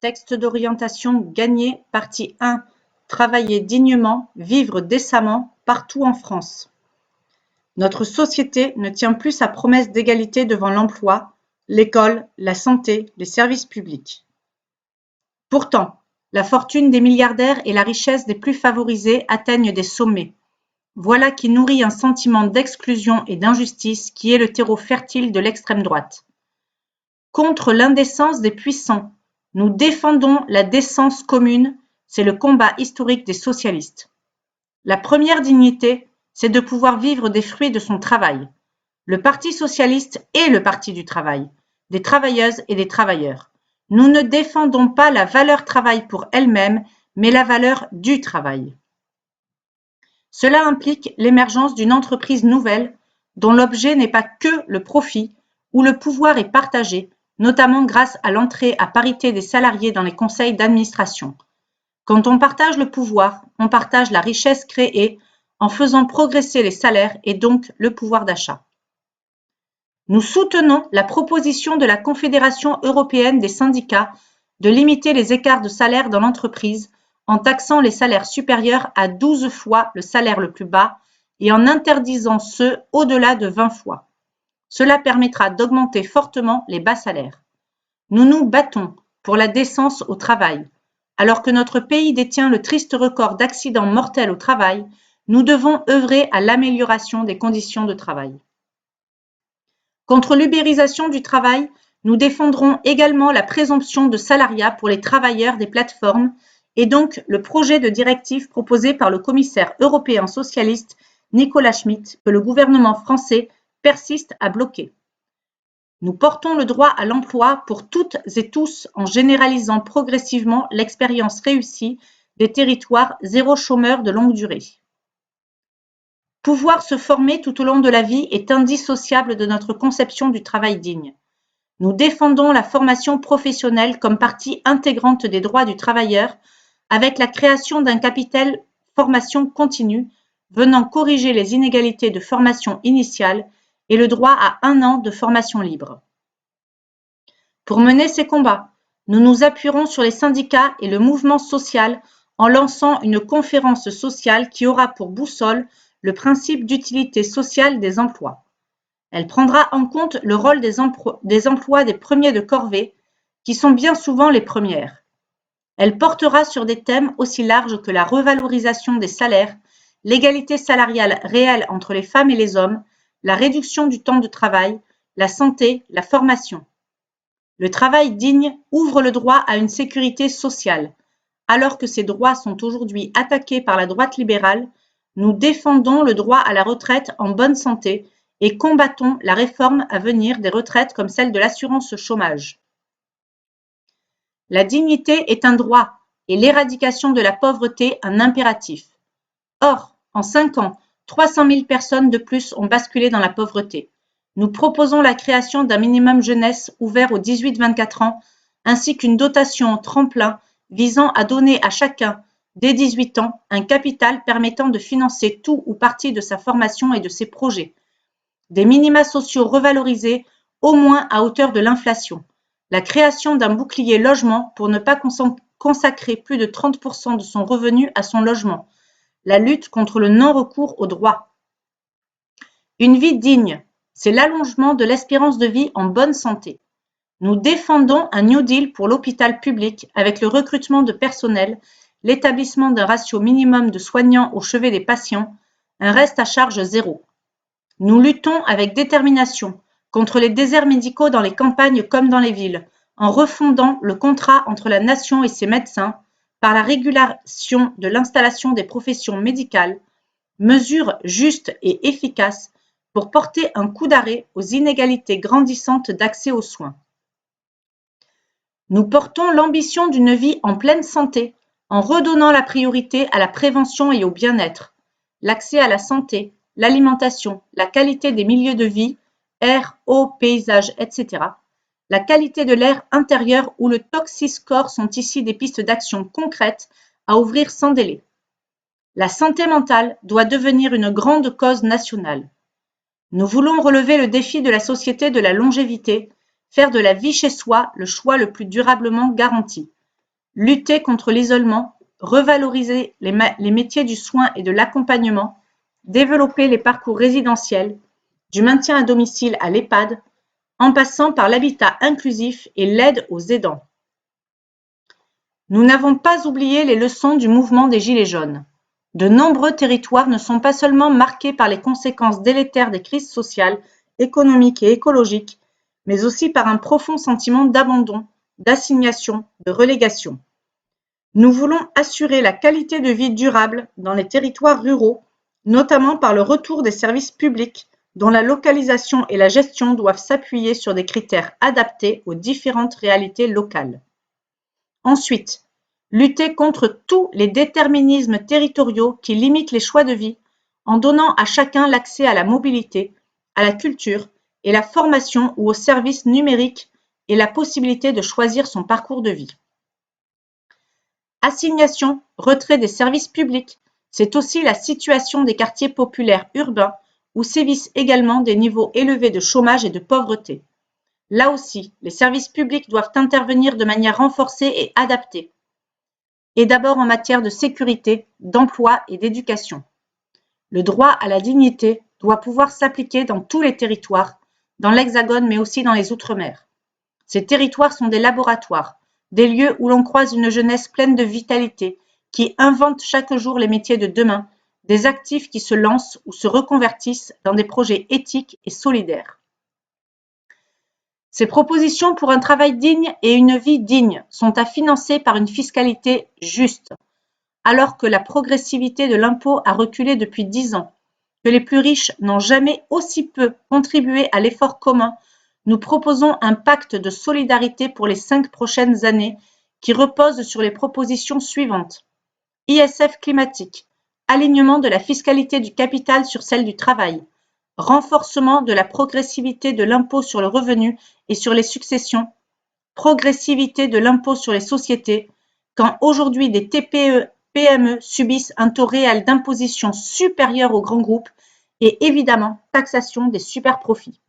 Texte d'orientation gagné, partie 1. Travailler dignement, vivre décemment, partout en France. Notre société ne tient plus sa promesse d'égalité devant l'emploi, l'école, la santé, les services publics. Pourtant, la fortune des milliardaires et la richesse des plus favorisés atteignent des sommets. Voilà qui nourrit un sentiment d'exclusion et d'injustice qui est le terreau fertile de l'extrême droite. Contre l'indécence des puissants, nous défendons la décence commune, c'est le combat historique des socialistes. La première dignité, c'est de pouvoir vivre des fruits de son travail. Le Parti socialiste est le parti du travail, des travailleuses et des travailleurs. Nous ne défendons pas la valeur travail pour elle-même, mais la valeur du travail. Cela implique l'émergence d'une entreprise nouvelle dont l'objet n'est pas que le profit, où le pouvoir est partagé, notamment grâce à l'entrée à parité des salariés dans les conseils d'administration. Quand on partage le pouvoir, on partage la richesse créée en faisant progresser les salaires et donc le pouvoir d'achat. Nous soutenons la proposition de la Confédération européenne des syndicats de limiter les écarts de salaire dans l'entreprise en taxant les salaires supérieurs à 12 fois le salaire le plus bas et en interdisant ceux au-delà de 20 fois. Cela permettra d'augmenter fortement les bas salaires. Nous nous battons pour la décence au travail. Alors que notre pays détient le triste record d'accidents mortels au travail, nous devons œuvrer à l'amélioration des conditions de travail. Contre l'ubérisation du travail, nous défendrons également la présomption de salariat pour les travailleurs des plateformes et donc le projet de directive proposé par le commissaire européen socialiste Nicolas Schmit que le gouvernement français persiste à bloquer. Nous portons le droit à l'emploi pour toutes et tous en généralisant progressivement l'expérience réussie des territoires zéro chômeur de longue durée. Pouvoir se former tout au long de la vie est indissociable de notre conception du travail digne. Nous défendons la formation professionnelle comme partie intégrante des droits du travailleur avec la création d'un capital formation continue venant corriger les inégalités de formation initiale et le droit à 1 an de formation libre. Pour mener ces combats, nous nous appuierons sur les syndicats et le mouvement social en lançant une conférence sociale qui aura pour boussole le principe d'utilité sociale des emplois. Elle prendra en compte le rôle des emplois des premiers de corvée, qui sont bien souvent les premières. Elle portera sur des thèmes aussi larges que la revalorisation des salaires, l'égalité salariale réelle entre les femmes et les hommes, la réduction du temps de travail, la santé, la formation. Le travail digne ouvre le droit à une sécurité sociale. Alors que ces droits sont aujourd'hui attaqués par la droite libérale, nous défendons le droit à la retraite en bonne santé et combattons la réforme à venir des retraites comme celle de l'assurance chômage. La dignité est un droit et l'éradication de la pauvreté un impératif. Or, en 5 ans, 300 000 personnes de plus ont basculé dans la pauvreté. Nous proposons la création d'un minimum jeunesse ouvert aux 18-24 ans, ainsi qu'une dotation tremplin visant à donner à chacun, dès 18 ans, un capital permettant de financer tout ou partie de sa formation et de ses projets. Des minima sociaux revalorisés, au moins à hauteur de l'inflation. La création d'un bouclier logement pour ne pas consacrer plus de 30% de son revenu à son logement. La lutte contre le non-recours aux droits. Une vie digne, c'est l'allongement de l'espérance de vie en bonne santé. Nous défendons un New Deal pour l'hôpital public avec le recrutement de personnel, l'établissement d'un ratio minimum de soignants au chevet des patients, un reste à charge zéro. Nous luttons avec détermination contre les déserts médicaux dans les campagnes comme dans les villes, en refondant le contrat entre la nation et ses médecins par la régulation de l'installation des professions médicales, mesures justes et efficaces pour porter un coup d'arrêt aux inégalités grandissantes d'accès aux soins. Nous portons l'ambition d'une vie en pleine santé en redonnant la priorité à la prévention et au bien-être, l'accès à la santé, l'alimentation, la qualité des milieux de vie, air, eau, paysage, etc., la qualité de l'air intérieur ou le Toxiscore sont ici des pistes d'action concrètes à ouvrir sans délai. La santé mentale doit devenir une grande cause nationale. Nous voulons relever le défi de la société de la longévité, faire de la vie chez soi le choix le plus durablement garanti. lutter contre l'isolement, revaloriser les métiers du soin et de l'accompagnement, développer les parcours résidentiels, du maintien à domicile à l'EHPAD, en passant par l'habitat inclusif et l'aide aux aidants. Nous n'avons pas oublié les leçons du mouvement des Gilets jaunes. De nombreux territoires ne sont pas seulement marqués par les conséquences délétères des crises sociales, économiques et écologiques, mais aussi par un profond sentiment d'abandon, d'assignation, de relégation. Nous voulons assurer la qualité de vie durable dans les territoires ruraux, notamment par le retour des services publics dont la localisation et la gestion doivent s'appuyer sur des critères adaptés aux différentes réalités locales. Ensuite, lutter contre tous les déterminismes territoriaux qui limitent les choix de vie en donnant à chacun l'accès à la mobilité, à la culture et la formation ou aux services numériques et la possibilité de choisir son parcours de vie. Assignation, retrait des services publics, c'est aussi la situation des quartiers populaires urbains où sévissent également des niveaux élevés de chômage et de pauvreté. Là aussi, les services publics doivent intervenir de manière renforcée et adaptée. Et d'abord en matière de sécurité, d'emploi et d'éducation. Le droit à la dignité doit pouvoir s'appliquer dans tous les territoires, dans l'Hexagone mais aussi dans les Outre-mer. Ces territoires sont des laboratoires, des lieux où l'on croise une jeunesse pleine de vitalité, qui invente chaque jour les métiers de demain, des actifs qui se lancent ou se reconvertissent dans des projets éthiques et solidaires. Ces propositions pour un travail digne et une vie digne sont à financer par une fiscalité juste, alors que la progressivité de l'impôt a reculé depuis 10 ans, que les plus riches n'ont jamais aussi peu contribué à l'effort commun. Nous proposons un pacte de solidarité pour les 5 prochaines années qui repose sur les propositions suivantes. ISF climatique, alignement de la fiscalité du capital sur celle du travail, renforcement de la progressivité de l'impôt sur le revenu et sur les successions, progressivité de l'impôt sur les sociétés, quand aujourd'hui des TPE, PME subissent un taux réel d'imposition supérieur aux grands groupes et évidemment taxation des superprofits.